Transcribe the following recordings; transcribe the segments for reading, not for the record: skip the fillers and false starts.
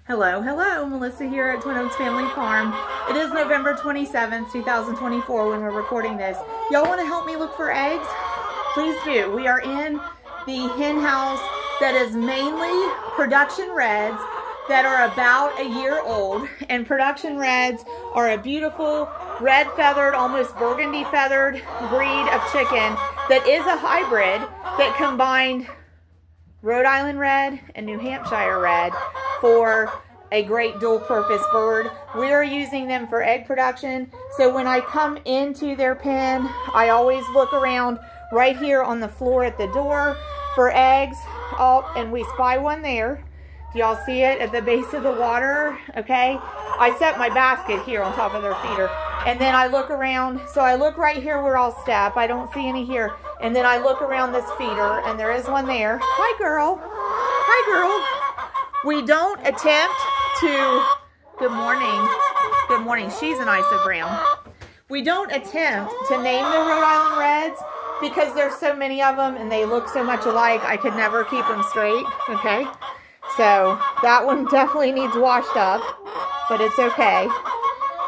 Hello, Melissa here at Twin Oaks Family Farm. It is November 27th, 2024 when we're recording this. Y'all want to help me look for eggs? Please do. We are in the hen house that is mainly production reds that are about a year old. And production reds are a beautiful red feathered, almost burgundy feathered breed of chicken that is a hybrid that combined Rhode Island red and New Hampshire red for a great dual purpose bird. We are using them for egg production. So when I come into their pen, I always look around right here on the floor at the door for eggs. Oh, and we spy one there. Do y'all see it at the base of the water? Okay. I set my basket here on top of their feeder. And then I look around. So I look right here where I'll step. I don't see any here. And then I look around this feeder and there is one there. Hi, girl. Hi, girl. We don't attempt to, good morning, she's an isogram. We don't attempt to name the Rhode Island Reds because there's so many of them and they look so much alike, I could never keep them straight, okay? So that one definitely needs washed up, but it's okay.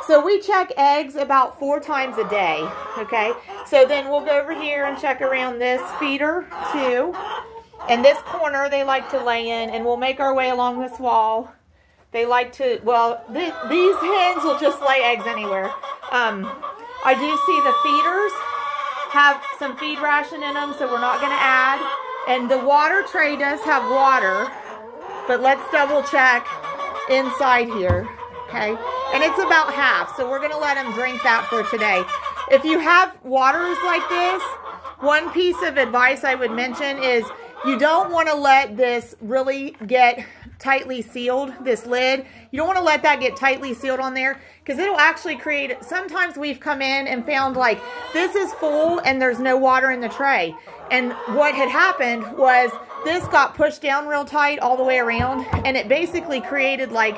So we check eggs about 4 times a day, okay? So then we'll go over here and check around this feeder too. And this corner they like to lay in, and we'll make our way along this wall. They like to, well, these hens will just lay eggs anywhere. I do see the feeders have some feed ration in them, so we're not going to add. And the water tray does have water, but let's double check inside here, okay? And it's about half, so we're going to let them drink that for today. If you have waters like this, one piece of advice I would mention is you don't want to let this really get tightly sealed, this lid. You don't want to let that get tightly sealed on there because it'll actually create, sometimes we've come in and found like this is full and there's no water in the tray. And what had happened was this got pushed down real tight all the way around and it basically created like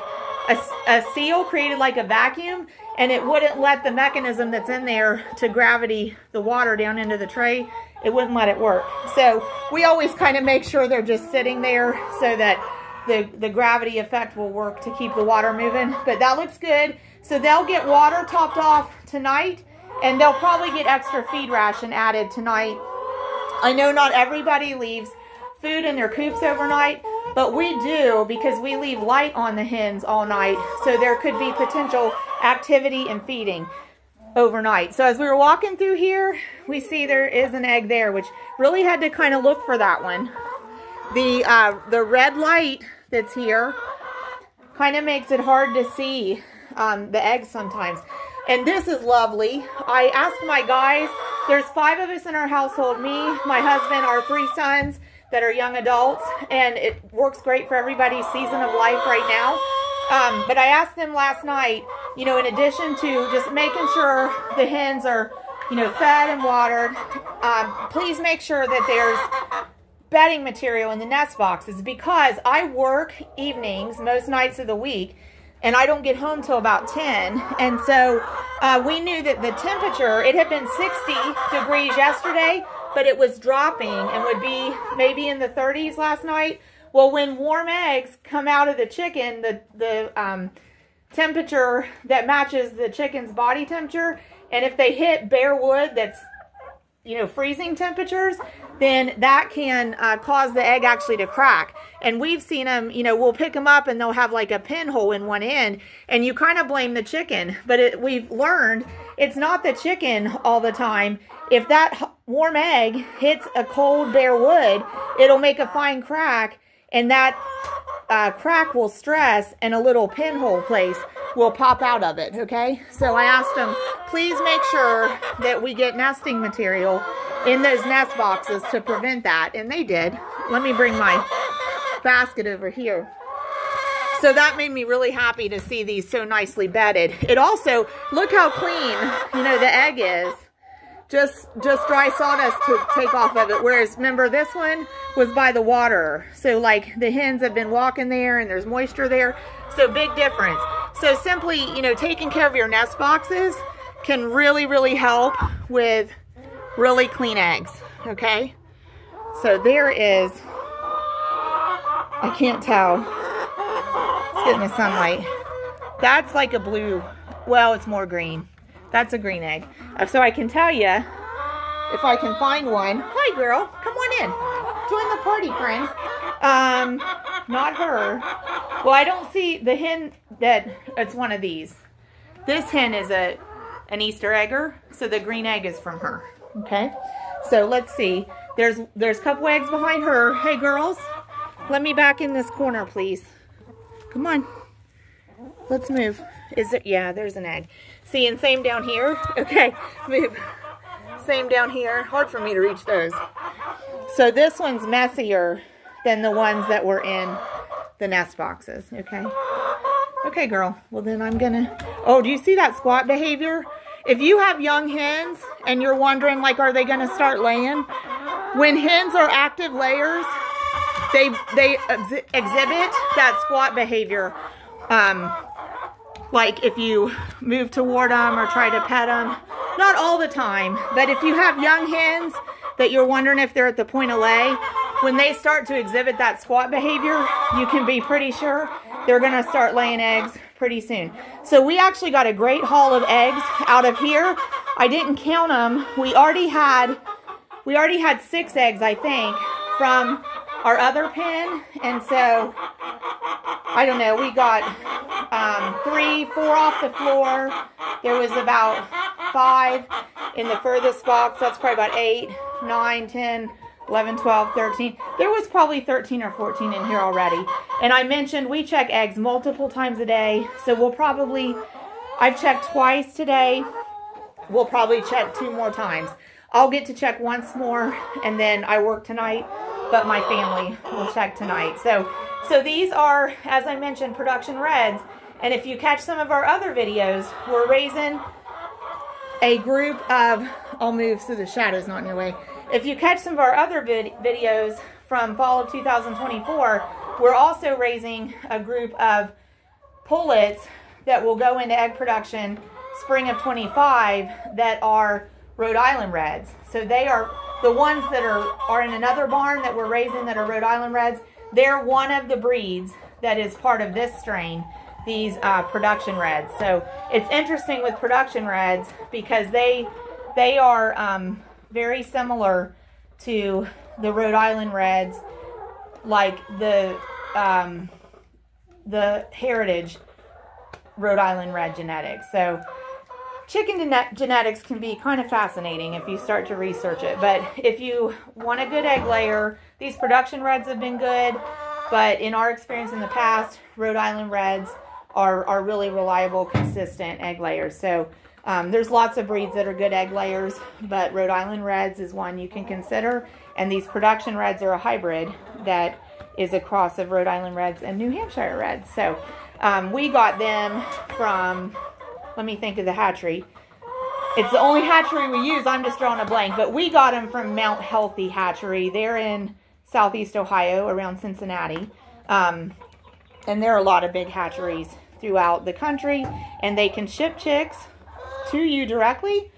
a seal, created like a vacuum, and it wouldn't let the mechanism that's in there to gravity the water down into the tray, it wouldn't let it work. So we always kind of make sure they're just sitting there so that the gravity effect will work to keep the water moving. But that looks good. So they'll get water topped off tonight, and they'll probably get extra feed ration added tonight. I know not everybody leaves food in their coops overnight, but we do because we leave light on the hens all night. So there could be potential activity and feeding overnight. So as we were walking through here, we see there is an egg there, which really had to kind of look for that one. The red light that's here kind of makes it hard to see the eggs sometimes. And this is lovely. I asked my guys, there's 5 of us in our household, me, my husband, our 3 sons that are young adults, and it works great for everybody's season of life right now. But I asked them last night, you know, in addition to just making sure the hens are, you know, fed and watered, please make sure that there's bedding material in the nest boxes because I work evenings most nights of the week and I don't get home till about 10. And so we knew that the temperature, it had been 60 degrees yesterday, but it was dropping and would be maybe in the 30s last night. Well, when warm eggs come out of the chicken, the temperature that matches the chicken's body temperature, and if they hit bare wood that's, you know, freezing temperatures, then that can cause the egg actually to crack. And we've seen them, you know, we'll pick them up and they'll have like a pinhole in one end, and you kind of blame the chicken. But we've learned it's not the chicken all the time. If that warm egg hits a cold bare wood, it'll make a fine crack, and that crack will stress and a little pinhole place will pop out of it, okay? So I asked them, please make sure that we get nesting material in those nest boxes to prevent that, and they did. Let me bring my basket over here. So that made me really happy to see these so nicely bedded. It also, look how clean, you know, the egg is. Just dry sawdust to take off of it. Whereas, remember, this one was by the water. So, like, the hens have been walking there and there's moisture there. So, big difference. So, simply, you know, taking care of your nest boxes can really, really help with really clean eggs. Okay? So, there is, I can't tell. Let's get in the sunlight. That's like a blue. Well, it's more green. That's a green egg. So I can tell you, if I can find one. Hi, girl. Come on in. Join the party, friend. Not her. Well, I don't see the hen that it's one of these. This hen is an Easter egger, so the green egg is from her. Okay. So let's see. There's a couple eggs behind her. Hey, girls. Let me back in this corner, please. Come on. Let's move. Is it? Yeah, there's an egg. See, and same down here. Okay, move. Same down here. Hard for me to reach those. So this one's messier than the ones that were in the nest boxes. Okay. Okay, girl. Well, then I'm gonna... Oh, do you see that squat behavior? If you have young hens and you're wondering, like, are they gonna start laying? When hens are active layers, they exhibit that squat behavior. Like if you move toward them or try to pet them. Not all the time, but if you have young hens that you're wondering if they're at the point of lay, when they start to exhibit that squat behavior, you can be pretty sure they're going to start laying eggs pretty soon. So we actually got a great haul of eggs out of here. I didn't count them. We already had 6 eggs, I think, from our other pen, and so I don't know, we got 3, 4 off the floor. There was about 5 in the furthest box. That's probably about 8, 9, 10, 11, 12, 13. There was probably 13 or 14 in here already. And I mentioned we check eggs multiple times a day, so we'll probably, I've checked twice today. We'll probably check 2 more times. I'll get to check once more, and then I work tonight, but my family will check tonight. So these are, as I mentioned, production reds. And if you catch some of our other videos, we're raising a group of, I'll move so the shadow's not in your way. If you catch some of our other videos from fall of 2024, we're also raising a group of pullets that will go into egg production spring of 25 that are Rhode Island Reds. So they are the ones that are in another barn that we're raising that are Rhode Island Reds. They're one of the breeds that is part of this strain, these production Reds. So it's interesting with production Reds because they are very similar to the Rhode Island Reds, like the heritage Rhode Island Red genetics. So chicken genetics can be kind of fascinating if you start to research it. But if you want a good egg layer, these production Reds have been good. But in our experience in the past, Rhode Island Reds are really reliable, consistent egg layers. So there's lots of breeds that are good egg layers, but Rhode Island Reds is one you can consider. And these production Reds are a hybrid that is a cross of Rhode Island Reds and New Hampshire Reds. So we got them from, let me think of the hatchery. It's the only hatchery we use. I'm just drawing a blank. But we got them from Mount Healthy Hatchery. They're in Southeast Ohio, around Cincinnati. And there are a lot of big hatcheries throughout the country. And they can ship chicks to you directly.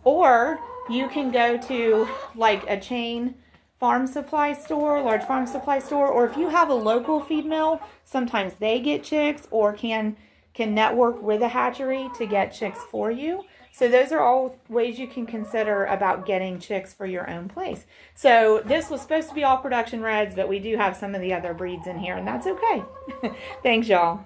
Or you can go to like a chain farm supply store, large farm supply store. Or if you have a local feed mill, sometimes they get chicks or can network with a hatchery to get chicks for you. So those are all ways you can consider about getting chicks for your own place. So this was supposed to be all production Reds, but we do have some of the other breeds in here, and that's okay. Thanks, y'all.